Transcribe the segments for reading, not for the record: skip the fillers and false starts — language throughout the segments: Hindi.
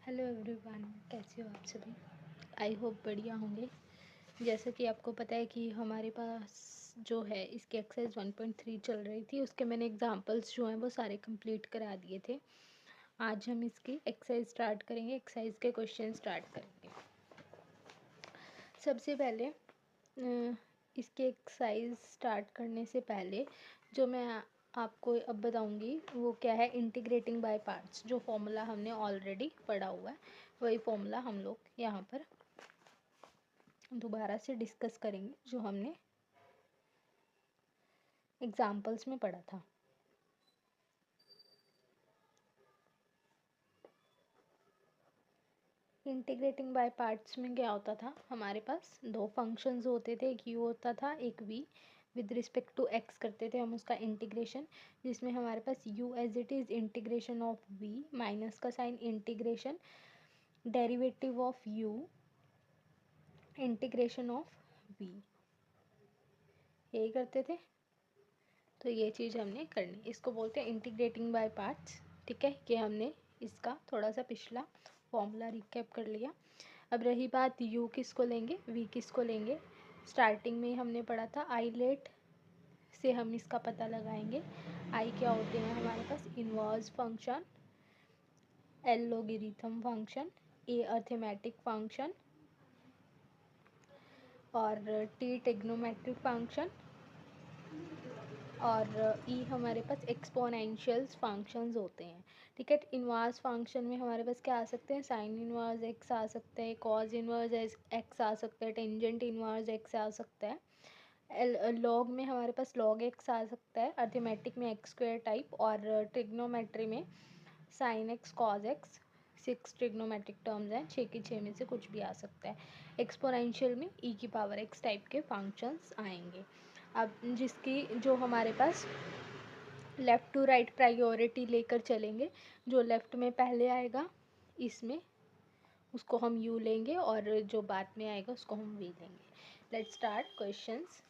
हेलो एवरीवन, कैसे हो आप सभी। आई होप बढ़िया होंगे। जैसा कि आपको पता है कि हमारे पास जो है इसकी एक्सरसाइज 1.3 चल रही थी, उसके मैंने एग्जांपल्स जो हैं वो सारे कंप्लीट करा दिए थे। आज हम इसकी एक्सरसाइज स्टार्ट करेंगे, एक्सरसाइज के क्वेश्चन स्टार्ट करेंगे। सबसे पहले इसकी एक्सरसाइज स्टार्ट करने से पहले जो मैं आपको अब बताऊंगी वो क्या है, इंटीग्रेटिंग बाय पार्ट्स। जो फॉर्मूला हमने ऑलरेडी पढ़ा हुआ है वही फॉर्मूला हम लोग यहाँ पर दोबारा से डिस्कस करेंगे, जो हमने एग्जाम्पल्स में पढ़ा था। इंटीग्रेटिंग बाय पार्ट्स में क्या होता था, हमारे पास दो फंक्शंस होते थे, एक यू होता था एक v. With respect to x करते थे हम उसका इंटीग्रेशन, जिसमें हमारे पास u as it is integration of v, minus का sign integration derivative of u integration of v, यही करते थे। तो ये चीज़ हमने करनी, इसको बोलते हैं इंटीग्रेटिंग बाय पार्ट्स। ठीक है, कि हमने इसका थोड़ा सा पिछला फॉर्मूला रिकैप कर लिया। अब रही बात u किसको लेंगे, v किसको लेंगे। स्टार्टिंग में हमने पढ़ा था आइलेट से हम इसका पता लगाएंगे। i क्या होते हैं हमारे पास, inverse function, l logarithm function, a arithmetic function और t ट्रिग्नोमेट्रिक फंक्शन और ई हमारे पास एक्सपोनेंशियल्स फंक्शंस होते हैं। ठीक है, इनवर्स फंक्शन में हमारे पास क्या आ सकते हैं, साइन इनवर्स एक्स आ सकता है, कॉज इनवर्स एक्स आ सकता है, टेंजेंट इनवर्स एक्स आ सकता है। लॉग में हमारे पास लॉग एक्स आ सकता है, अर्थमेटिक में एक्स स्क्वायर टाइप, और ट्रिग्नोमेट्री में sine x cos x. 6 trigonometric terms हैं, 6 की 6 में से कुछ भी आ सकता है। एक्सपोनेंशियल में ई की पावर एक्स टाइप के फंक्शंस आएंगे। अब जिसकी जो हमारे पास लेफ़्ट टू राइट प्रायोरिटी लेकर चलेंगे, जो लेफ़्ट में पहले आएगा इसमें उसको हम यू लेंगे और जो बाद में आएगा उसको हम वी लेंगे। Let's start questions.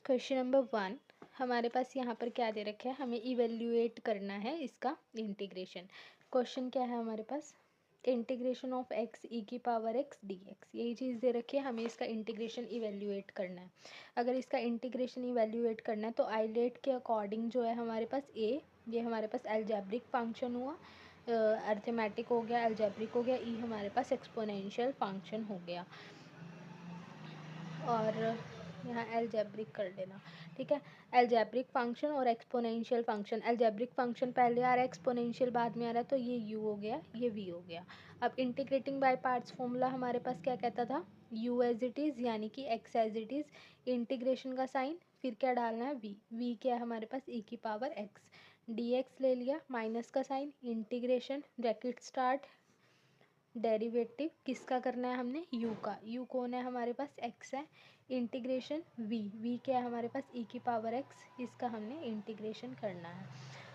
Question number 1 हमारे पास यहाँ पर क्या दे रखा है, हमें इवेल्युएट करना है इसका इंटीग्रेशन। क्वेश्चन क्या है हमारे पास, इंटीग्रेशन ऑफ एक्स ई की पावर एक्स डी एक्स, यही चीज़ दे रखी है, हमें इसका इंटीग्रेशन इवेल्युएट करना है। अगर इसका इंटीग्रेशन इवेल्युएट करना है तो आइलेट के अकॉर्डिंग जो है हमारे पास ए, ये हमारे पास अलजेब्रिक फंक्शन हुआ, अर्थमेटिक हो गया, अलजेब्रिक हो गया, ई हमारे पास एक्सपोनेंशियल फंक्शन हो गया, और यहाँ अलजेब्रिक कर देना। ठीक है, अलजेब्रिक फंक्शन और एक्सपोनेंशियल फंक्शन, अलजेब्रिक फंक्शन पहले आ रहा है, एक्सपोनेंशियल बाद में आ रहा है, तो ये u हो गया, ये v हो गया। अब इंटीग्रेटिंग बाय पार्ट्स फॉर्मूला हमारे पास क्या कहता था, u एज इट इज़ यानी कि x as it is, integration का साइन, फिर क्या डालना है v क्या है हमारे पास e की पावर x, dx ले लिया, माइनस का sign, integration bracket start, derivative किसका करना है हमने, u का, u कौन है हमारे पास, x है, इंटीग्रेशन v क्या है हमारे पास e की पावर x, इसका हमने इंटीग्रेशन करना है।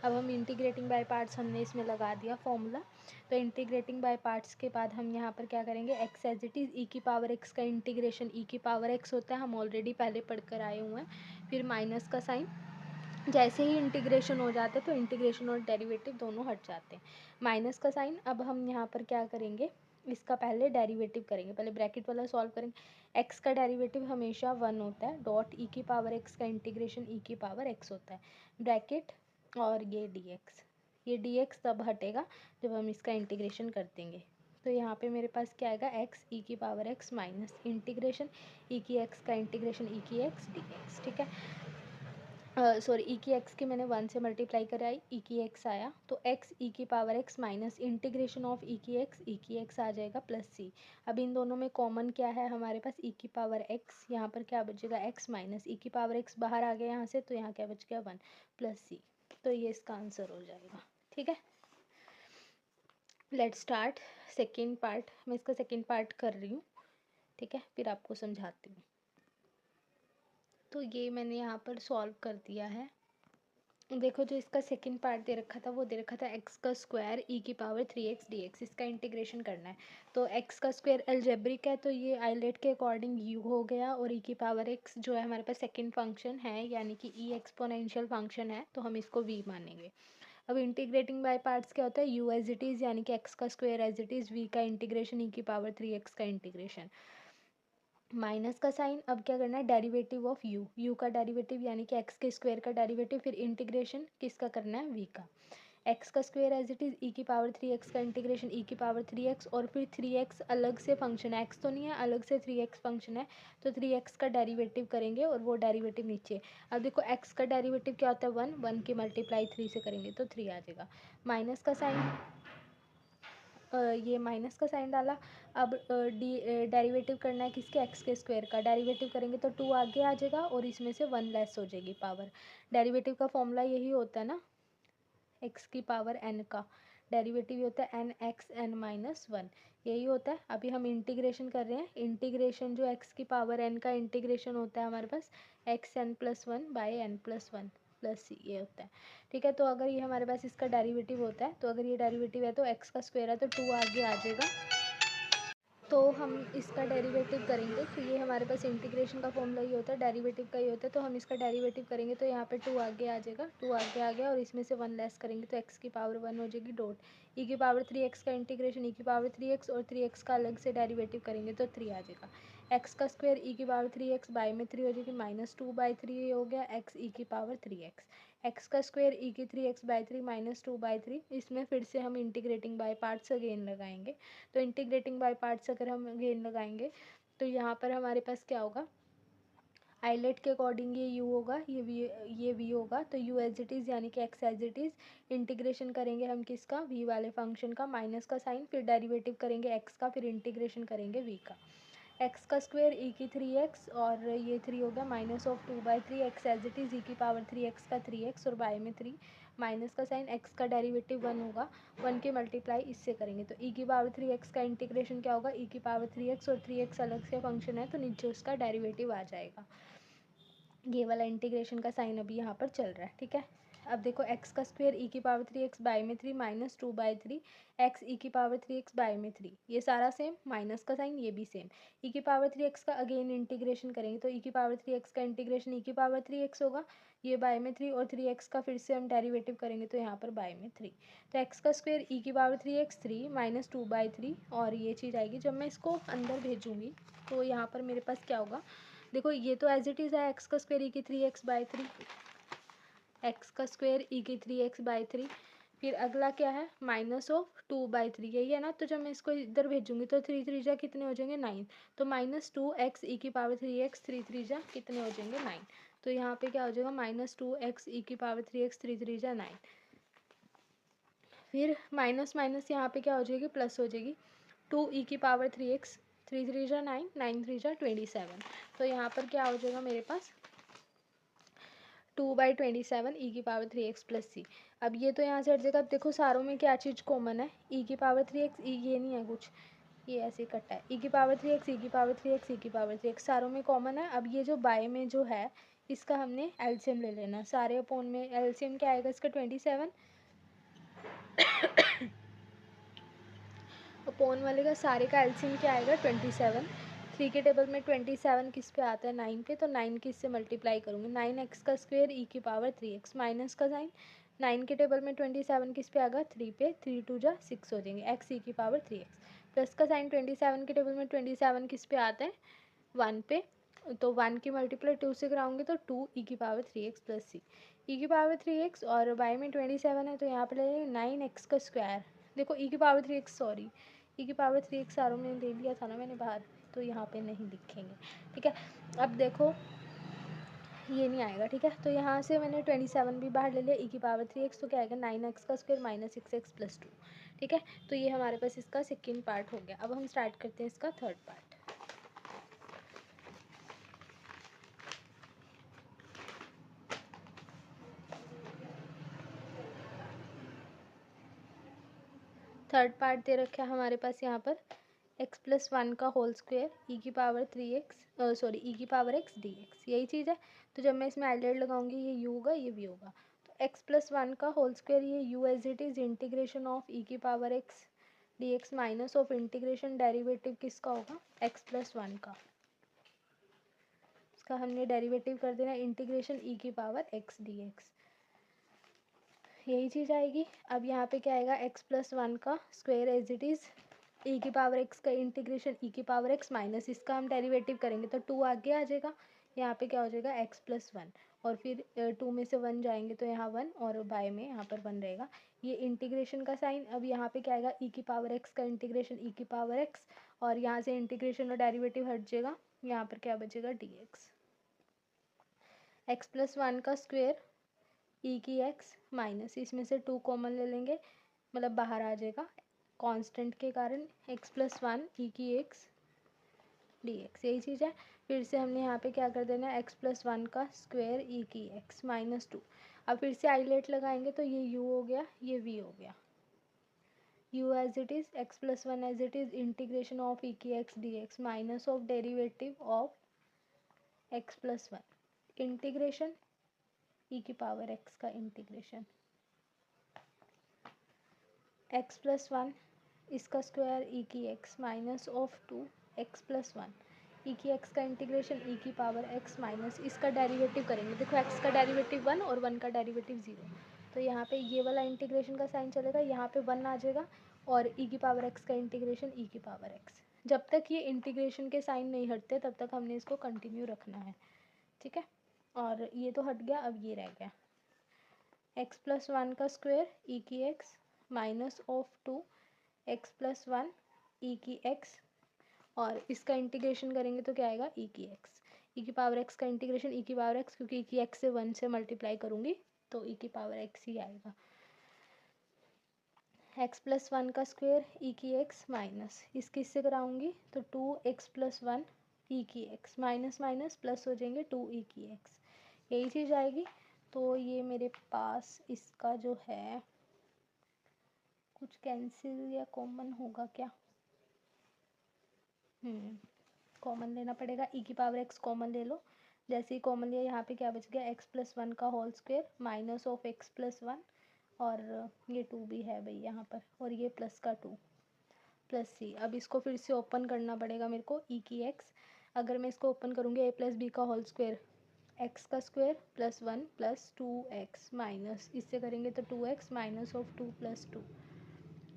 अब हम इंटीग्रेटिंग बाय पार्ट्स हमने इसमें लगा दिया फॉर्मूला, तो इंटीग्रेटिंग बाय पार्ट्स के बाद हम यहाँ पर क्या करेंगे, x as it is e की पावर x का इंटीग्रेशन e की पावर x होता है, हम ऑलरेडी पहले पढ़ कर आए हुए हैं। फिर माइनस का साइन, जैसे ही इंटीग्रेशन हो जाता है तो इंटीग्रेशन और डेरिवेटिव दोनों हट जाते हैं। माइनस का साइन, अब हम यहाँ पर क्या करेंगे, इसका पहले डेरिवेटिव करेंगे, पहले ब्रैकेट वाला सॉल्व करेंगे। एक्स का डेरिवेटिव हमेशा 1 होता है, डॉट ई की पावर एक्स का इंटीग्रेशन ई की पावर एक्स होता है, ब्रैकेट और ये डी एक्स, ये डी एक्स तब हटेगा जब हम इसका इंटीग्रेशन कर देंगे। तो यहाँ पे मेरे पास क्या आएगा, एक्स ई की power x minus integration e की एक्स का इंटीग्रेशन ई की एक्स डी एक्स। ठीक है, सॉरी ई की एक्स की मैंने 1 से मल्टीप्लाई कराई, ई की एक्स आया, तो एक्स ई की power x minus integration of e की एक्स आ जाएगा प्लस सी। अब इन दोनों में कॉमन क्या है हमारे पास, ई की पावर एक्स, यहाँ पर क्या बचेगा एक्स माइनस ई की पावर एक्स बाहर आ गया यहाँ से, तो यहाँ क्या बच गया 1 प्लस सी, तो ये इसका आंसर हो जाएगा। ठीक है, लेट्स स्टार्ट सेकेंड पार्ट, मैं इसका सेकेंड पार्ट कर रही हूँ। ठीक है, फिर आपको समझाती हूँ। तो ये मैंने यहाँ पर सॉल्व कर दिया है। देखो, जो इसका सेकंड पार्ट दे रखा था वो दे रखा था एक्स का स्क्वायर ई की पावर 3x dx, इसका इंटीग्रेशन करना है। तो एक्स का स्क्वायर अलजेब्रिक है, तो ये आइलेट के अकॉर्डिंग u हो गया, और ई की पावर x जो है हमारे पास सेकंड फंक्शन है, यानी कि ई एक्सपोनेंशियल फंक्शन है, तो हम इसको v मानेंगे। अब इंटीग्रेटिंग बाय पार्ट्स क्या होता है, u एज इट इज़ यानी कि x का square as it is, v का इंटीग्रेशन e की पावर 3x का इंटीग्रेशन, माइनस का साइन। अब क्या करना है, डेरिवेटिव ऑफ u का डेरिवेटिव यानी कि x के स्क्वायर का डेरिवेटिव, फिर इंटीग्रेशन किसका करना है, v का। x का square as it is e की पावर 3x का इंटीग्रेशन e की पावर 3x, और फिर 3x अलग से फंक्शन है, x तो नहीं है, अलग से 3x फंक्शन है, तो 3x का डेरिवेटिव करेंगे और वो डेरिवेटिव नीचे। अब देखो x का डेरिवेटिव क्या होता है, 1 की मल्टीप्लाई 3 से करेंगे तो 3 आ जाएगा। माइनस का साइन, ये माइनस का साइन डाला। अब डेरिवेटिव करना है किसके, x के स्क्वायर का, डेरिवेटिव करेंगे तो 2 आगे आ जाएगा और इसमें से 1 लेस हो जाएगी पावर। डेरिवेटिव का फॉर्मूला यही होता है ना, x की पावर n का डेरिवेटिव होता है n x n माइनस 1, यही होता है। अभी हम इंटीग्रेशन कर रहे हैं, इंटीग्रेशन जो x की पावर n का इंटीग्रेशन होता है हमारे पास x n plus 1 by n plus 1 plus c, ये होता है। ठीक है, तो अगर ये हमारे पास इसका डेरिवेटिव होता है, तो अगर ये डेरिवेटिव है तो x का स्क्वायर है तो 2 आगे आ जाएगा, तो हम इसका डेरिवेटिव करेंगे, तो ये हमारे पास इंटीग्रेशन का फॉर्मूला ही होता है, डेरिवेटिव का ही होता है, तो हम इसका डेरिवेटिव करेंगे तो यहाँ पे 2 आगे आ जाएगा, 2 आगे आ गया और इसमें से 1 लेस करेंगे तो x की पावर 1 हो जाएगी डॉट e की पावर 3x का इंटीग्रेशन e की पावर 3x और 3x का अलग से डेरिवेटिव करेंगे तो 3 आ जाएगा। x का स्क्वायर e की पावर 3x बाई में 3 हो जाएगी, -2/3 हो गया x e की पावर 3x, x का स्क्वायर e की 3x/3 -2/3, इसमें फिर से हम इंटीग्रेटिंग बाय पार्ट्स अगेन लगाएंगे। तो इंटीग्रेटिंग बाय पार्ट्स अगर हम अगेन लगाएंगे तो यहाँ पर हमारे पास क्या होगा, आइलेट के अकॉर्डिंग ये u होगा, ये v होगा, तो u एज इट इज़ यानी कि x as it is, integration करेंगे हम किसका, v वाले फंक्शन का, माइनस का साइन, फिर डेरिवेटिव करेंगे x का, फिर इंटीग्रेशन करेंगे v का। x का स्क्वायर e की 3x और ये 3 हो गया -2/3, x as it is e की पावर 3x का 3x और बाय में 3, माइनस का साइन, x का डेरिवेटिव 1 होगा, 1 की मल्टीप्लाई इससे करेंगे तो e की पावर 3x का इंटीग्रेशन क्या होगा, e की पावर 3x और 3x अलग से फंक्शन है तो नीचे उसका डेरिवेटिव आ जाएगा। ये वाला इंटीग्रेशन का साइन अभी यहाँ पर चल रहा है। ठीक है, अब देखो x का स्क्वायर e की पावर 3x बाय में 3 -2/3, x e की पावर 3x बाय में 3, ये सारा सेम, माइनस का साइन ये भी सेम। e की पावर 3x का अगेन इंटीग्रेशन करेंगे तो e की पावर 3x का इंटीग्रेशन e की पावर 3x होगा, ये बाय में 3 और 3x का फिर से हम डेरिवेटिव करेंगे तो यहाँ पर बाय में 3, तो x का स्क्वायर e की पावर 3x 3 -2/3, और ये चीज़ आएगी जब मैं इसको अंदर भेजूँगी तो यहाँ पर मेरे पास क्या होगा, देखो ये तो एज इट इज़ है, एक्स का स्क्वायर e की 3x/3, एक्स का स्क्वायर e की 3x/3, फिर अगला क्या है -2/3, यही है ना, तो जब मैं इसको इधर भेजूंगी तो 3 3 जा कितने हो जाएंगे 9, तो -2x e की पावर 3x, 3 3 जा कितने हो जाएंगे 9, तो यहाँ पे क्या हो जाएगा -2x e की पावर 3x, 3 3 जा 9, फिर माइनस माइनस यहाँ पे क्या हो जाएगी प्लस हो जाएगी, 2 e की पावर 3x, 3 3 जा 9, 9 3 जा 27, तो यहाँ पर क्या हो जाएगा मेरे पास 2/27 e की पावर 3x प्लस सी। अब ये तो यहाँ से हट जाएगा। अब देखो सारों में क्या चीज़ कॉमन है, e की पावर 3x, ये नहीं है कुछ, ये ऐसे कटा है, e की पावर 3x, e की पावर 3x, e की पावर 3x सारों में कॉमन है। अब ये जो बाय में जो है इसका हमने एलसीएम ले लेना, सारे अपोन में एलसीएम क्या आएगा इसका 27, अपोन वाले का सारे का एलसीएम क्या आएगा 27, 3 के टेबल में 27 किस पे आता है 9 पे, तो 9 की इससे मल्टीप्लाई करूँगी, 9x का स्क्वायर e की पावर 3x, माइनस का साइन, 9 के टेबल में 27 किस पे आएगा 3 पे, 3 2 जा 6 हो जाएंगे, x e की पावर 3x, प्लस का साइन 27 के टेबल में 27 किस पे आता है 1 पे, तो 1 की मल्टीप्लाई 2 से कराऊंगी तो 2 e की पावर 3x प्लस सी, e की पावर 3x और y में 27 है तो यहाँ पे ले 9x का स्क्वायर, देखो e की पावर 3x, सॉरी e की पावर 3x सारों में ले लिया था ना मैंने बाहर, तो यहाँ पे नहीं लिखेंगे। ठीक है, अब देखो ये नहीं आएगा। ठीक है, तो यहाँ से मैंने 27 भी बाहर ले लिया, e की पावर 3x, तो क्या आएगा 9x का स्क्वायर -6x प्लस 2। ठीक है, तो ये हमारे पास इसका सेकेंड पार्ट हो गया। अब हम स्टार्ट करते हैं इसका थर्ड पार्ट। थर्ड पार्ट दे रखा है हमारे पास यहाँ पर x+1 का होल स्क्वायर e की पावर 3x, सॉरी e की पावर x dx, यही चीज़ है। तो जब मैं इसमें आइलेट लगाऊंगी ये u होगा ये v होगा, तो x+1 का होल स्क्वायर ये u as it is integration of e की power x dx minus of integration derivative किसका होगा x+1 का, इसका हमने डेरिवेटिव कर देना इंटीग्रेशन e की पावर x dx, यही चीज़ आएगी। अब यहाँ पे क्या आएगा, एक्स प्लस वन का स्क्वायर एज इट इज़ ई की पावर एक्स का इंटीग्रेशन ई की पावर एक्स माइनस इसका हम डेरिवेटिव करेंगे तो टू आगे आ जाएगा। यहाँ पे क्या हो जाएगा, एक्स प्लस वन, और फिर टू में से वन जाएंगे तो यहाँ वन, और बाय में यहाँ पर वन रहेगा। ये इंटीग्रेशन का साइन। अब यहाँ पे क्या आएगा, ई की पावर एक्स का इंटीग्रेशन ई की पावर एक्स, और यहाँ से इंटीग्रेशन और डेरिवेटिव हट जाएगा। यहाँ पर क्या बचेगा, D x. X plus one का स्क्वेयर ई की एक्स माइनस इसमें से टू कॉमन ले लेंगे, मतलब बाहर आ जाएगा कांस्टेंट के कारण, एक्स प्लस वन ई की एक्स डी एक्स, यही चीज़ है। फिर से हमने यहाँ पे क्या कर देना है, एक्स प्लस वन का स्क्वायर ई की एक्स माइनस टू। अब फिर से आइलेट लगाएंगे तो ये u हो गया, ये v हो गया। u as it is, x plus one as it is, integration of e की x d x minus of derivative of x plus one, integration e की पावर एक्स का इंटीग्रेशन एक्स प्लस वन, इसका स्क्वायर ई की x minus of two x plus one, e की एक्स का इंटीग्रेशन ई की पावर एक्स माइनस इसका डेरिवेटिव करेंगे। देखो एक्स का डेरिवेटिव वन और वन का डेरिवेटिव ज़ीरो, तो यहाँ पे ये वाला इंटीग्रेशन का साइन चलेगा, यहाँ पे वन आ जाएगा, और ई की पावर एक्स का इंटीग्रेशन ई की पावर एक्स। जब तक ये इंटीग्रेशन के साइन नहीं हटते तब तक हमने इसको कंटिन्यू रखना है, ठीक है। और ये तो हट गया, अब ये रह गया, एक्स प्लस वन का स्क्वायर ई की x minus of two x plus one e की एक्स, और इसका इंटीग्रेशन करेंगे तो क्या आएगा, ई की एक्स, ई की पावर एक्स का इंटीग्रेशन ई की पावर एक्स, क्योंकि ई की एक्स से वन से मल्टीप्लाई करूँगी तो ई की पावर एक्स ही आएगा। एक्स प्लस वन का स्क्वायर ई की एक्स माइनस इसकी इससे कराऊंगी तो two x plus one e की एक्स, माइनस माइनस प्लस हो जाएंगे, टू ई की एक्स, यही चीज़ आएगी। तो ये मेरे पास इसका जो है कुछ कैंसिल या कॉमन होगा क्या, कॉमन लेना पड़ेगा, ई की पावर एक्स कॉमन ले लो। जैसे ही कॉमन लिया यहाँ पे क्या बच गया, एक्स प्लस वन का whole square minus of x plus one, और ये टू भी है भाई यहाँ पर, और ये प्लस का टू प्लस सी। अब इसको फिर से ओपन करना पड़ेगा मेरे को, ई की एक्स, अगर मैं इसको ओपन करूँगी ए प्लस बी का होल स्क्वायर, एक्स का square plus one plus two x minus इससे करेंगे तो two x minus of two plus two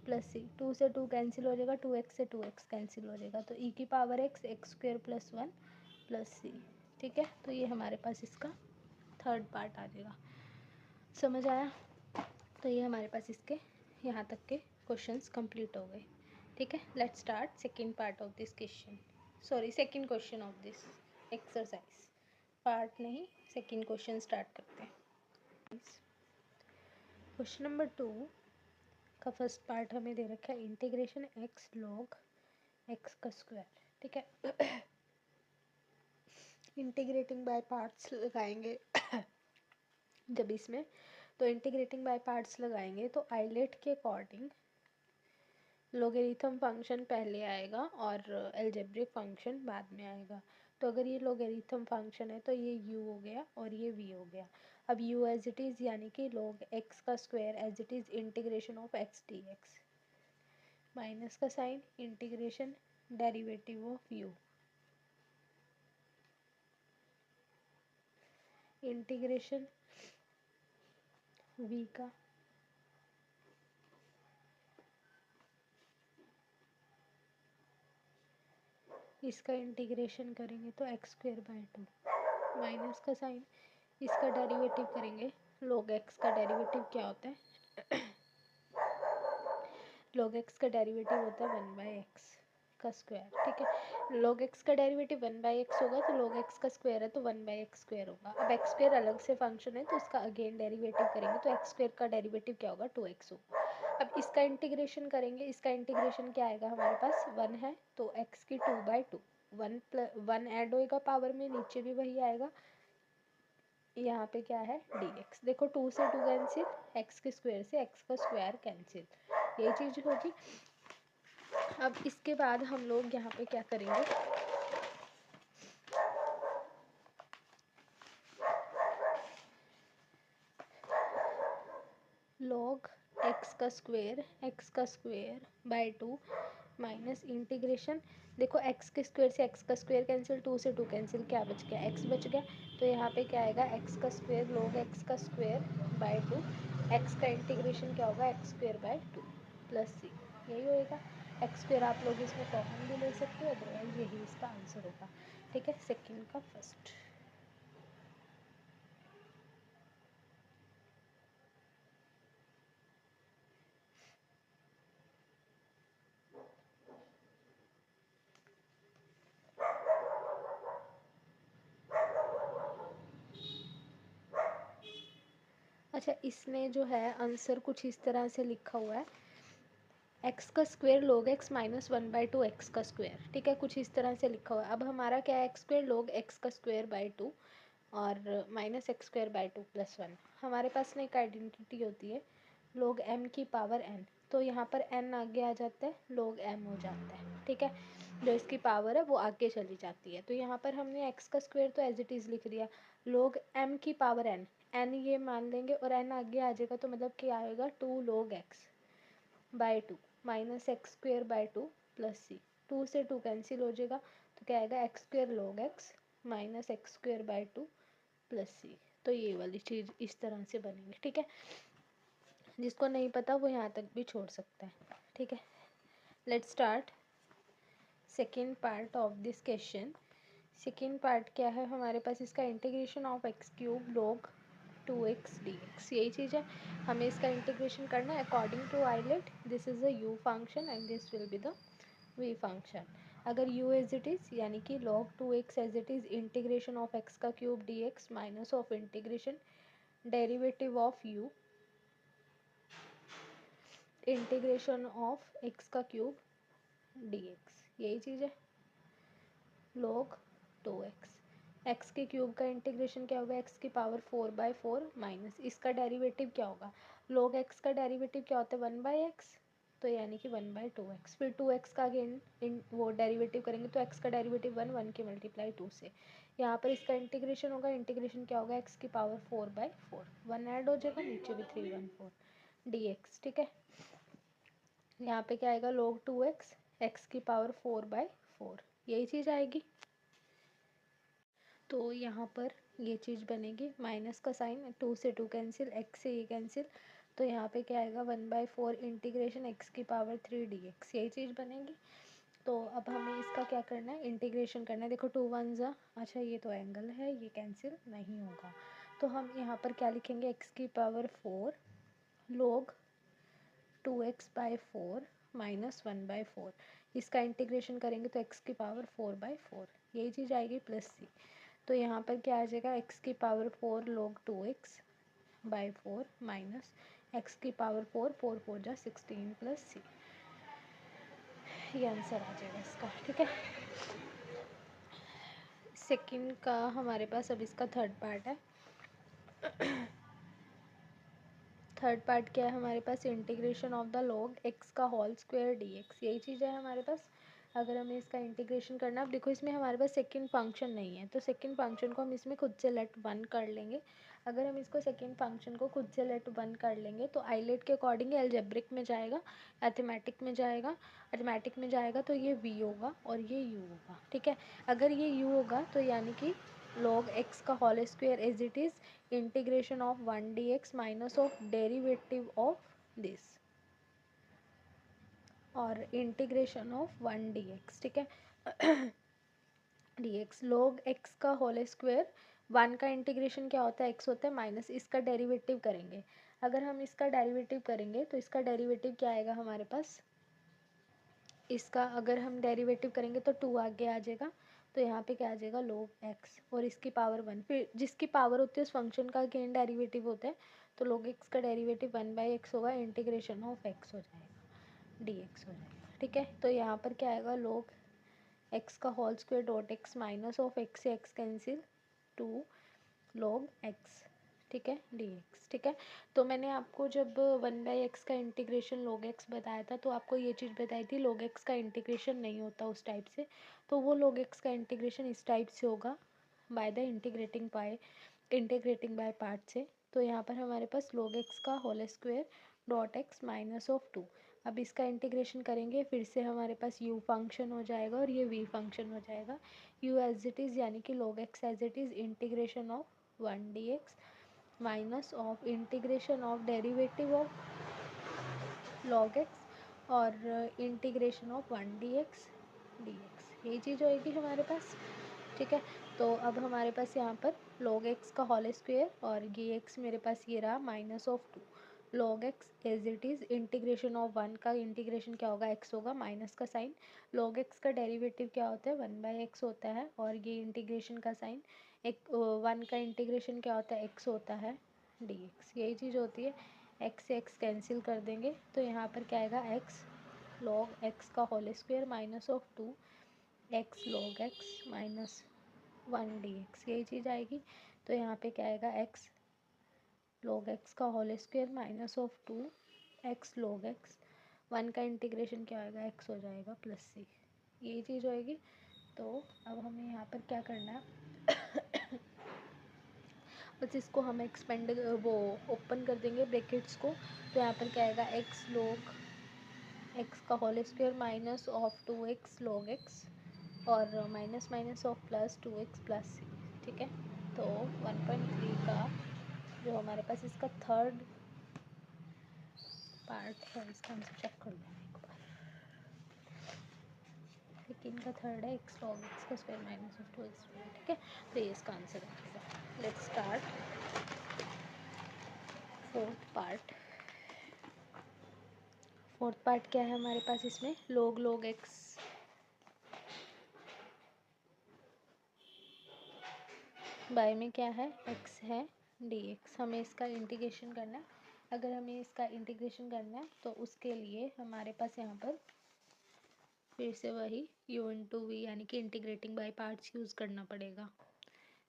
plus c, two से टू कैंसिल हो जाएगा, टू एक्स से टू एक्स कैंसिल हो जाएगा, तो ई की power x x square plus one plus c, ठीक है। तो ये हमारे पास इसका थर्ड पार्ट आ जाएगा, समझ आया। तो ये हमारे पास इसके यहाँ तक के क्वेश्चंस कंप्लीट हो गए, ठीक है। Let's start second part of this question, sorry second question of this exercise, part नहीं सेकेंड क्वेश्चन स्टार्ट करते हैं। क्वेश्चन नंबर 2 का फर्स्ट पार्ट हमें दे रखा है, इंटीग्रेशन एक्स लॉग एक्स का स्क्वायर, ठीक है। इंटीग्रेटिंग बाय पार्ट्स लगाएंगे जब इसमें, तो इंटीग्रेटिंग बाय पार्ट्स लगाएंगे तो आइलेट के अकॉर्डिंग लोगेरिथम फंक्शन पहले आएगा और अलजेब्रिक फंक्शन बाद में आएगा। तो अगर ये लोगेरिथम फंक्शन है तो ये u हो गया और ये v हो गया। अब u एज इट इज़ यानी कि log x का square as it is integration of x dx, minus का sign integration derivative of u, integration v का इसका इंटीग्रेशन करेंगे तो x square by two, minus का साइन इसका डेरिवेटिव करेंगे, log x का डेरिवेटिव क्या होता है log x का डेरिवेटिव होता है वन बाई एक्स का स्क्वायर, ठीक है। log x का डेरिवेटिव वन बाई एक्स होगा तो log x का स्क्वायर है तो वन बाई एक्स स्क्वायर होगा। अब एक्स स्क्वायर अलग से फंक्शन है तो इसका अगेन डेरिवेटिव करेंगे तो एक्स स्क्वायर का डेरिवेटिव क्या होगा, टू एक्स होगा। अब इसका इंटीग्रेशन करेंगे, इसका इंटीग्रेशन क्या आएगा हमारे पास, वन है तो एक्स की two by two, one plus one add होएगा पावर में, नीचे भी वही आएगा, यहाँ पे क्या है डी एक्स। देखो टू से टू कैंसिल, एक्स के स्क्वायर से एक्स का स्क्वायर कैंसिल, यही चीज़ होगी। अब इसके बाद हम लोग यहाँ पे क्या करेंगे, log एक्स का square by two minus integration, देखो एक्स के स्क्वायर से एक्स का स्क्वायर कैंसिल, टू से टू कैंसिल, क्या बच गया एक्स बच गया, तो यहाँ पे क्या आएगा एक्स का स्क्वायर log एक्स का स्क्वायर बाय टू एक्स का इंटीग्रेशन क्या होगा, x square by 2 plus c, यही होएगा। एक्स स्क्वेयर आप लोग इसमें कॉमन भी ले सकते हो, अदरवाइज यही इसका आंसर होगा। ठीक है, सेकंड का फर्स्ट। अच्छा, इसमें जो है आंसर कुछ इस तरह से लिखा हुआ है, एक्स का square log x minus 1/2 x का स्क्वेयर। ठीक है, कुछ इस तरह से लिखा हुआ है। अब हमारा क्या है, एक्स स्क्वेयर log x का स्क्वेयर बाई 2 और minus x square by 2 plus 1। हमारे पास ना एक आइडेंटिटी होती है log m की पावर n, तो यहाँ पर n आगे आ जाता है, log m हो जाता है। ठीक है, जो इसकी पावर है वो आगे चली जाती है। तो यहाँ पर हमने x का स्क्वेयर तो एज इट इज़ लिख दिया, log m की पावर n, n ये मान लेंगे और n आगे आ जाएगा, तो मतलब क्या आएगा 2 log x by 2 minus x square by 2 plus c. 2 से 2 कैंसिल हो जाएगा, तो क्या आएगा x square log x minus x square by 2 plus c. तो ये वाली चीज़ इस तरह से बनेगी। ठीक है, जिसको नहीं पता वो यहाँ तक भी छोड़ सकता है। ठीक है, let's start second part of this question. Second part क्या है हमारे पास, इसका integration of x cube log 2x dx, यही चीज़ है। हमें इसका इंटीग्रेशन करना है according to ILATE. This is a u function and this will be the v function. अगर u एज इट इज़ यानी कि log 2x as it is integration of x का cube dx minus of integration derivative of u integration of x का क्यूब dx, यही चीज़ है log 2x। एक्स के क्यूब का इंटीग्रेशन क्या होगा, एक्स की पावर 4/4 माइनस इसका डेरिवेटिव क्या होगा, log x का डेरिवेटिव क्या होता है 1/x, तो यानी कि 1/2x। फिर 2x का अगेन इन वो डेरिवेटिव करेंगे तो x का डेरिवेटिव 1 की मल्टीप्लाई 2 से। यहाँ पर इसका इंटीग्रेशन होगा, इंटीग्रेशन क्या होगा, x की पावर 4/4, 1 ऐड हो जाएगा, नीचे भी 314 dx। ठीक है, यहाँ पे क्या आएगा log 2x x की पावर 4/4, यही चीज़ आएगी। तो यहाँ पर ये चीज़ बनेगी, माइनस का साइन, 2 से 2 कैंसिल, x से ये कैंसिल, तो यहाँ पे क्या आएगा 1/4 इंटीग्रेशन x की पावर 3 dx, यही चीज़ बनेगी। तो अब हमें इसका क्या करना है, इंटीग्रेशन करना है। देखो 2 1 ज़ा, अच्छा ये तो एंगल है, ये कैंसिल नहीं होगा, तो हम यहाँ पर क्या लिखेंगे, x की पावर 4 log 2x/4 माइनस 1/4, इसका इंटीग्रेशन करेंगे तो x की पावर 4/4, यही चीज़ आएगी प्लस सी। तो यहाँ पर क्या आ जाएगा, x की power 4 log 2x/4 minus x की पावर 4, 4 4 जा 16 प्लस सी, ये आंसर आ जाएगा इसका। ठीक है, सेकंड का हमारे पास अब इसका थर्ड पार्ट है। थर्ड पार्ट क्या है हमारे पास, integration of the log x का होल स्क्वायर dx, यही चीज़ है हमारे पास। अगर हमें इसका इंटीग्रेशन करना, अब देखो इसमें हमारे पास सेकंड फंक्शन नहीं है, तो सेकंड फंक्शन को हम इसमें खुद से लेट वन कर लेंगे। अगर हम इसको सेकंड फंक्शन को खुद से लेट वन कर लेंगे तो आइलेट के अकॉर्डिंग एल्जेब्रिक में जाएगा, अर्थमेटिक में जाएगा, अर्थमेटिक में जाएगा तो ये v होगा और ये u होगा। ठीक है, अगर ये u होगा तो यानी कि log x का whole square as it is integration of 1 dx minus of derivative of this और इंटीग्रेशन ऑफ 1 dx। ठीक है, dx log x का होल स्क्वायर, 1 का इंटीग्रेशन क्या होता है, x होता है, माइनस इसका डेरिवेटिव करेंगे। अगर हम इसका डेरिवेटिव करेंगे तो इसका डेरिवेटिव क्या आएगा हमारे पास, इसका अगर हम डेरिवेटिव करेंगे तो 2 आगे आ जाएगा, तो यहाँ पे क्या आ जाएगा log x और इसकी पावर 1, फिर जिसकी पावर होती है उस फंक्शन का अगेन डेरिवेटिव होता है, तो log x का डेरिवेटिव 1/x होगा, इंटीग्रेशन ऑफ x हो जाएगा, dx हो जाएगा। ठीक है, तो यहाँ पर क्या आएगा log x का whole square dot x minus of x से x कैंसिल 2 log x। ठीक है, dx। ठीक है, तो मैंने आपको जब 1/x का इंटीग्रेशन log x बताया था तो आपको ये चीज़ बताई थी log x का इंटीग्रेशन नहीं होता उस टाइप से, तो वो log x का इंटीग्रेशन इस टाइप से होगा by the integrating by part से। तो यहाँ पर हमारे पास log x का whole square dot x minus of 2, अब इसका इंटीग्रेशन करेंगे फिर से हमारे पास u फंक्शन हो जाएगा और ये v फंक्शन हो जाएगा, u एज इट इज़ यानी कि log x as it is integration of 1 dx minus of integration of derivative of log x और इंटीग्रेशन ऑफ 1 dx dx, यही चीज़ होएगी हमारे पास। ठीक है, तो अब हमारे पास यहाँ पर log x का होल स्क्वायर और ये x मेरे पास ये रहा minus of 2 log x as it is integration of 1 का इंटीग्रेशन क्या होगा, x होगा, माइनस का साइन, log x का डेरिवेटिव क्या होता है 1/x होता है, और ये इंटीग्रेशन का साइन एक 1 का इंटीग्रेशन क्या होता है x होता है dx, यही चीज़ होती है। x से x कैंसिल कर देंगे तो यहाँ पर क्या आएगा x log x का whole square minus of 2 x log x minus 1 dx, यही चीज़ आएगी। तो यहाँ पे क्या आएगा x log x का whole square minus of 2 x log x, 1 का इंटीग्रेशन क्या आएगा x हो जाएगा प्लस c, यही चीज़ होएगी। तो अब हमें यहाँ पर क्या करना है बस इसको हम एक्सपेंड वो ओपन कर देंगे ब्रैकेट्स को, तो यहाँ पर क्या आएगा x log x का whole square minus of 2x log x और minus minus of plus 2x plus c. ठीक है, तो 1.3 का जो हमारे पास इसका थर्ड पार्ट है, इसका आंसर चेक कर लो एक बार। लेकिन का थर्ड है x log x का स्क्वायर माइनस ऑफ 2x। ठीक है, तो ये इसका आंसर आएगा। Let's start fourth part. Fourth part क्या है हमारे पास इसमें, log x बाय में क्या है x है dx, हमें इसका इंटीग्रेशन करना है। अगर हमें इसका इंटीग्रेशन करना है तो उसके लिए हमारे पास यहाँ पर फिर से वही u इंटू वी यानी कि इंटीग्रेटिंग बाय पार्ट्स यूज़ करना पड़ेगा।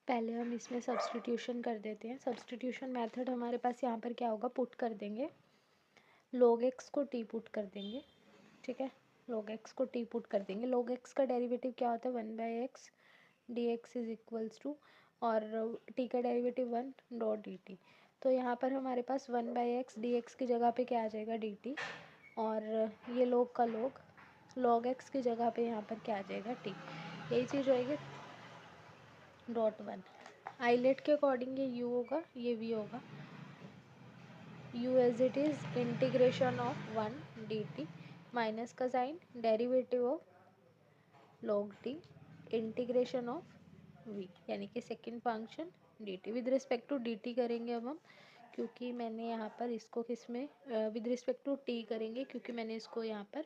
पहले हम इसमें सब्सटीट्यूशन कर देते हैं। सब्सटीट्यूशन मेथड हमारे पास यहाँ पर क्या होगा, पुट कर देंगे log x को t पुट कर देंगे। ठीक है, log x को t पुट कर देंगे। log x का डेरिवेटिव क्या होता है 1/x dx is equals to, और t का डेरिवेटिव 1 डॉट dt। तो यहाँ पर हमारे पास 1/x dx की जगह पे क्या आ जाएगा dt, और ये log का log x की जगह पे यहाँ पर क्या आ जाएगा t, यही चीज़ होएगी डॉट 1। आइलेट के अकॉर्डिंग ये u होगा, ये v होगा। u as it is integration of 1 dt minus का sign derivative of log t integration of v यानी कि second function dt with respect to dt करेंगे अब हम, क्योंकि मैंने यहाँ पर इसको किस में विद रिस्पेक्ट टू t करेंगे, क्योंकि मैंने इसको यहाँ पर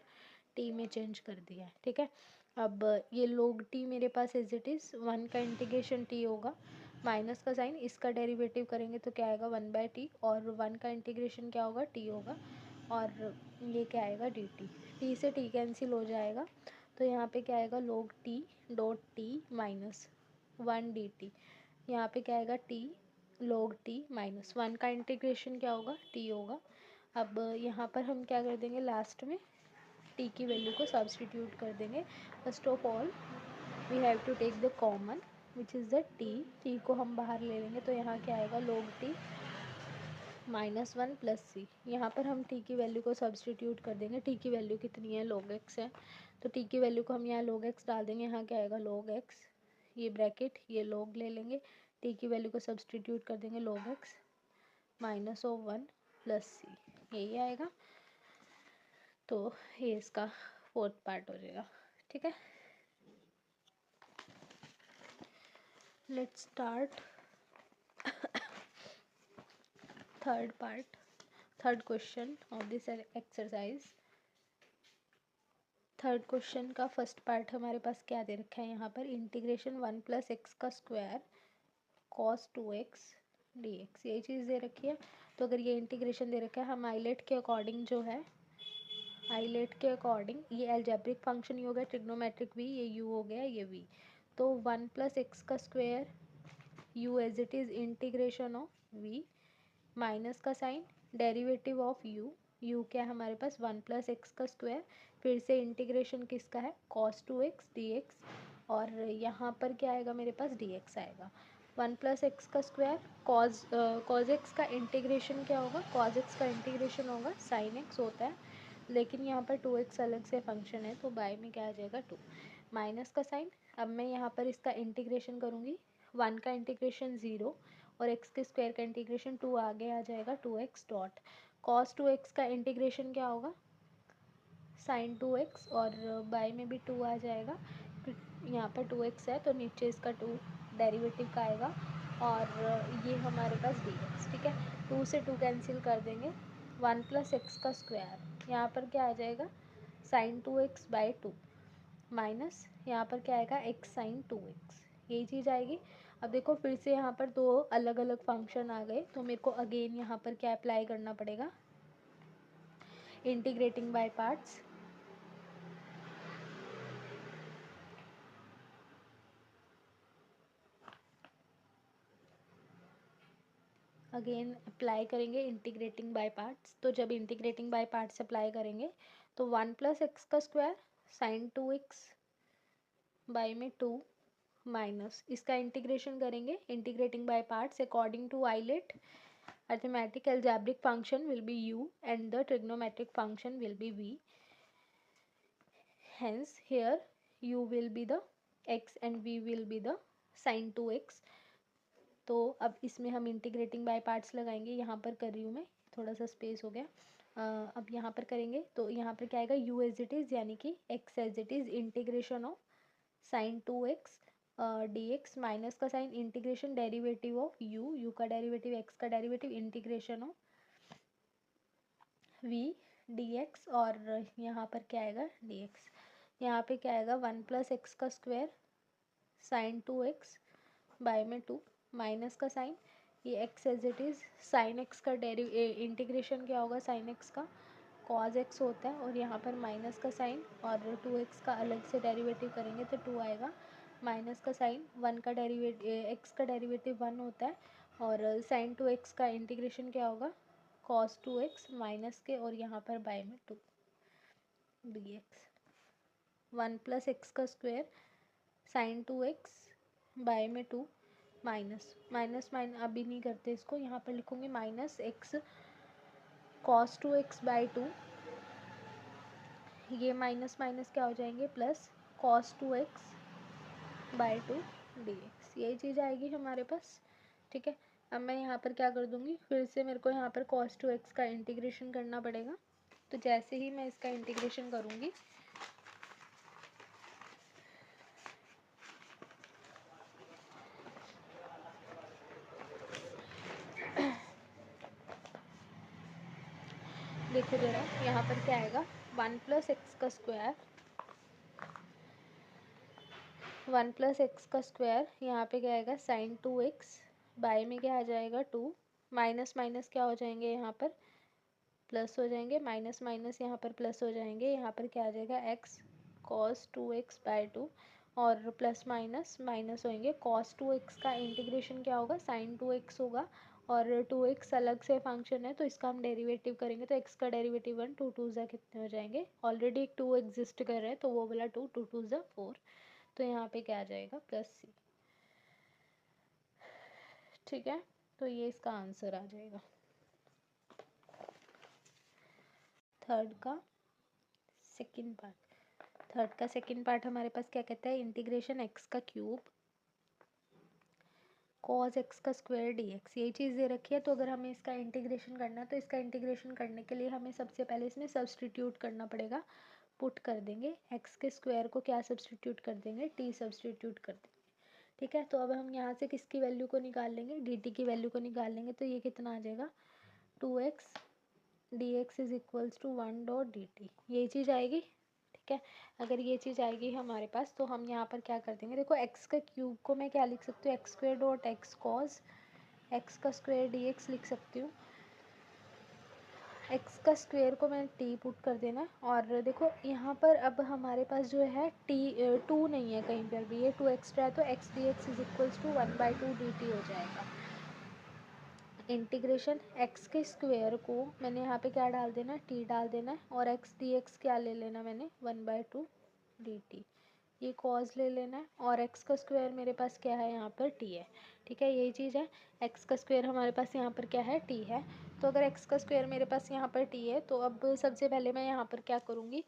t में चेंज कर दिया है। ठीक है, अब ये log t मेरे पास एज इट इज़ 1 का इंटीग्रेशन t होगा, माइनस का साइन, इसका डेरिवेटिव करेंगे तो क्या आएगा 1/t, और 1 का इंटीग्रेशन क्या होगा t होगा, और ये क्या आएगा dt, t से t कैंसिल हो जाएगा। तो यहाँ पे क्या आएगा log t dot t minus 1 dt, यहाँ पे क्या आएगा t log t माइनस 1 का इंटीग्रेशन क्या होगा t होगा। अब यहाँ पर हम क्या कर देंगे, लास्ट में t की वैल्यू को सब्सटीट्यूट कर देंगे। First of all we have to take the common which is the t को हम बाहर ले लेंगे, तो यहाँ क्या आएगा log t माइनस 1 प्लस सी। यहाँ पर हम t की वैल्यू को सब्सटीट्यूट कर देंगे। t की वैल्यू कितनी है log x है, तो t की वैल्यू को हम यहाँ log x डाल देंगे। यहाँ क्या आएगा log x, ये ब्रैकेट ये log ले लेंगे, t की वैल्यू को सब्सटीट्यूट कर देंगे log x minus of 1 plus c, यही आएगा। तो ये इसका फोर्थ पार्ट हो जाएगा। ठीक है, let's start third part, third question of this exercise. Third question का फर्स्ट पार्ट हमारे पास क्या दे रखा है, यहाँ पर इंटीग्रेशन 1 प्लस एक्स का स्क्वायर cos 2x dx, यही चीज़ दे रखी है। तो अगर ये इंटीग्रेशन दे रखा है, हम आइलेट के अकॉर्डिंग जो है, आइलेट के अकॉर्डिंग ये एल्जेब्रिक फंक्शन ही हो गया, ट्रिग्नोमेट्रिक भी, ये u हो गया, ये v। तो 1 प्लस एक्स का square u as it is integration of v minus का साइन डेरिवेटिव ऑफ u क्या है हमारे पास 1 प्लस एक्स का स्क्वायर, फिर से इंटीग्रेशन किसका है cos 2x dx, और यहाँ पर क्या आएगा मेरे पास dx आएगा। 1 प्लस एक्स का स्क्वायर cos x का इंटीग्रेशन क्या होगा, cos x का इंटीग्रेशन होगा sin x होता है, लेकिन यहाँ पर 2x अलग से फंक्शन है, तो बाय में क्या आ जाएगा 2 माइनस का साइन। अब मैं यहाँ पर इसका इंटीग्रेशन करूँगी, 1 का इंटीग्रेशन 0 और एक्स के स्क्वायर का इंटीग्रेशन 2 आगे आ जाएगा 2x डॉट कॉस 2x का इंटीग्रेशन क्या होगा साइन 2x और बाय में भी 2 आ जाएगा, फिर यहाँ पर 2x है तो नीचे इसका 2 डेरिवेटिव का आएगा और ये हमारे पास dx। ठीक है, 2 से 2 कैंसिल कर देंगे, 1 प्लस एक्स का स्क्वायर, यहाँ पर क्या आ जाएगा साइन 2x बाई 2 माइनस यहाँ पर क्या आएगा एक्स साइन 2x, यही चीज़ आएगी। अब देखो फिर से यहाँ पर दो अलग अलग फंक्शन आ गए तो मेरे को अगेन यहाँ पर क्या अप्लाई करना पड़ेगा, integrating by parts. Again apply करेंगे इंटीग्रेटिंग बाय पार्ट्स। तो जब इंटीग्रेटिंग बाय पार्ट्स अप्लाई करेंगे तो 1 प्लस एक्स का स्क्वायर साइन 2x बाय में 2 माइनस इसका इंटीग्रेशन करेंगे integrating by parts according to ILATE arithmetic algebraic function will be u and the trigonometric function will be v, hence here u will be the x and v will be the sin 2x। तो अब इसमें हम इंटीग्रेटिंग बाय पार्ट्स लगाएंगे, यहाँ पर कर रही हूँ मैं, थोड़ा सा स्पेस हो गया। अब यहाँ पर करेंगे तो यहाँ पर क्या आएगा u एज इट इज़ यानी कि x as it is integration of sine 2x dx minus का sign integration derivative of u का डेरिवेटिव x का derivative integration of v dx और यहाँ पर क्या आएगा dx, यहाँ पे क्या आएगा 1 प्लस एक्स का स्क्वायर साइन 2x बाय में 2 माइनस का साइन ये x as it is sign x का इंटीग्रेशन क्या होगा साइन x का कॉज x होता है और यहाँ पर माइनस का साइन और 2x का अलग से डेरिवेटिव करेंगे तो 2 आएगा, माइनस का साइन 1 का डेरिवेटिव x का डेरिवेटिव 1 होता है और साइन 2x का इंटीग्रेशन क्या होगा cos 2x माइनस के और यहाँ पर बाय में 2 dx 1 प्लस एक्स का स्क्वायर साइन 2x बाय में 2 माइनस माइनस अभी नहीं करते इसको, यहाँ पर लिखूँगी minus x cos 2x by 2, ये माइनस माइनस क्या हो जाएंगे plus cos 2x by 2 dx, यही चीज़ आएगी हमारे पास। ठीक है, अब मैं यहाँ पर क्या कर दूँगी फिर से मेरे को यहाँ पर cos 2x का इंटीग्रेशन करना पड़ेगा, तो जैसे ही मैं इसका इंटीग्रेशन करूँगी देखो जरा यहाँ पर क्या आएगा 1 प्लस एक्स का स्क्वायर 1 प्लस एक्स का स्क्वायर यहाँ पे क्या आएगा साइन 2x बाय में क्या आ जाएगा 2 माइनस माइनस क्या हो जाएंगे यहाँ पर प्लस हो जाएंगे, माइनस माइनस यहाँ पर प्लस हो जाएंगे, यहाँ पर क्या आ जाएगा x cos 2x बाय 2 और प्लस माइनस माइनस होंगे cos 2x का इंटीग्रेशन क्या होगा साइन 2x होगा और 2x अलग से फंक्शन है तो इसका हम डेरिवेटिव करेंगे तो x का डेरिवेटिव 1 2 2 ज़ा कितने हो जाएंगे, ऑलरेडी एक 2 एग्जिस्ट कर रहा है तो वो वाला 2 2 2 ज़ा 4, तो यहाँ पे क्या आ जाएगा प्लस c। ठीक है, तो ये इसका आंसर आ जाएगा थर्ड का सेकंड पार्ट हमारे पास क्या कहता है इंटीग्रेशन एक्स का क्यूब कॉस एक्स का स्क्वायर dx, यही चीज़ दे रखी है। तो अगर हमें इसका इंटीग्रेशन करना है तो इसका इंटीग्रेशन करने के लिए हमें सबसे पहले इसमें सब्सटीट्यूट करना पड़ेगा, पुट कर देंगे एक्स के स्क्वायर को क्या सब्सटीट्यूट कर देंगे t सब्सटीट्यूट कर देंगे। ठीक है, तो अब हम यहाँ से किसकी वैल्यू को निकाल लेंगे dt की वैल्यू को निकाल लेंगे तो ये कितना आ जाएगा 2x dx is equals to 1 dot dt, यही चीज़ आएगी। ठीक है, अगर ये चीज़ आएगी हमारे पास तो हम यहाँ पर क्या कर देंगे, देखो एक्स का क्यूब को मैं क्या लिख सकती हूँ x square dot x cos x का स्क्वायर dx लिख सकती हूँ, एक्स का स्क्वायर को मैं t पुट कर देना और देखो यहाँ पर अब हमारे पास जो है t 2 नहीं है कहीं पर भी, ये 2 एक्स्ट्रा है तो x dx is equals to 1/2 dt हो जाएगा। इंटीग्रेशन x के स्क्वायर को मैंने यहाँ पे क्या डाल देना t डाल देना है और x dx क्या ले लेना मैंने 1/2 dt, ये cos ले लेना है और x का स्क्वायर मेरे पास क्या है यहाँ पर t है। ठीक है, यही चीज़ है, x का स्क्वायर हमारे पास यहाँ पर क्या है t है, तो अगर x का स्क्वायर मेरे पास यहाँ पर t है तो अब सबसे पहले मैं यहाँ पर क्या करूँगी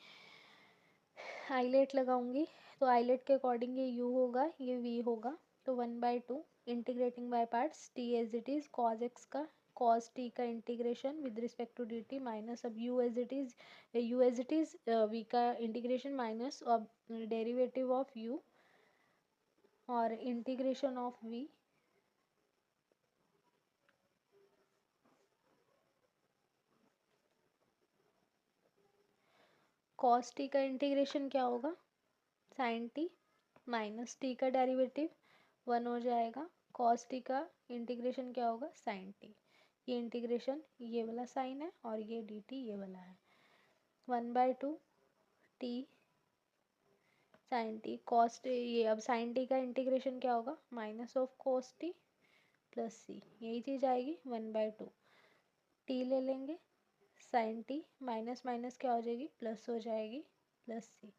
आइलेट लगाऊंगी, तो आइलेट के अकॉर्डिंग ये u होगा ये v होगा तो 1/2 integrating by parts, t as it is, cos x का कॉज टी का integration with respect to d t minus अब u as it is, u as it is v का इंटीग्रेशन माइनस अब डेरिवेटिव ऑफ यू और integration of v cos t का इंटीग्रेशन क्या होगा साइन टी माइनस टी का डेरिवेटिव 1 हो जाएगा, कॉस टी का इंटीग्रेशन क्या होगा साइन टी, ये इंटीग्रेशन ये वाला साइन है और ये डी टी ये वाला है, 1/2 t sine t cos t, ये अब साइन टी का इंटीग्रेशन क्या होगा minus of cos t plus c, यही चीज़ आएगी 1/2 टी ले लेंगे साइन टी माइनस माइनस क्या हो जाएगी प्लस हो जाएगी प्लस सी,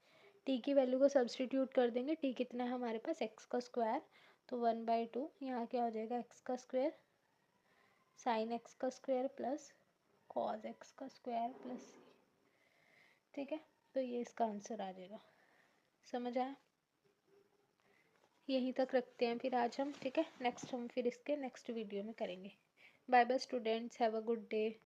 टी की वैल्यू को सब्सटीट्यूट कर देंगे, टी कितना है हमारे पास एक्स का स्क्वायर, तो 1/2 यहाँ क्या हो जाएगा एक्स का स्क्वायर साइन एक्स का स्क्वायर प्लस कॉज एक्स का स्क्वायर प्लस सी, ठीक है, तो ये इसका आंसर आ जाएगा। समझ आया? यहीं तक रखते हैं फिर आज हम, ठीक है, नेक्स्ट हम फिर इसके नेक्स्ट वीडियो में करेंगे। Bye bye students, have a good day.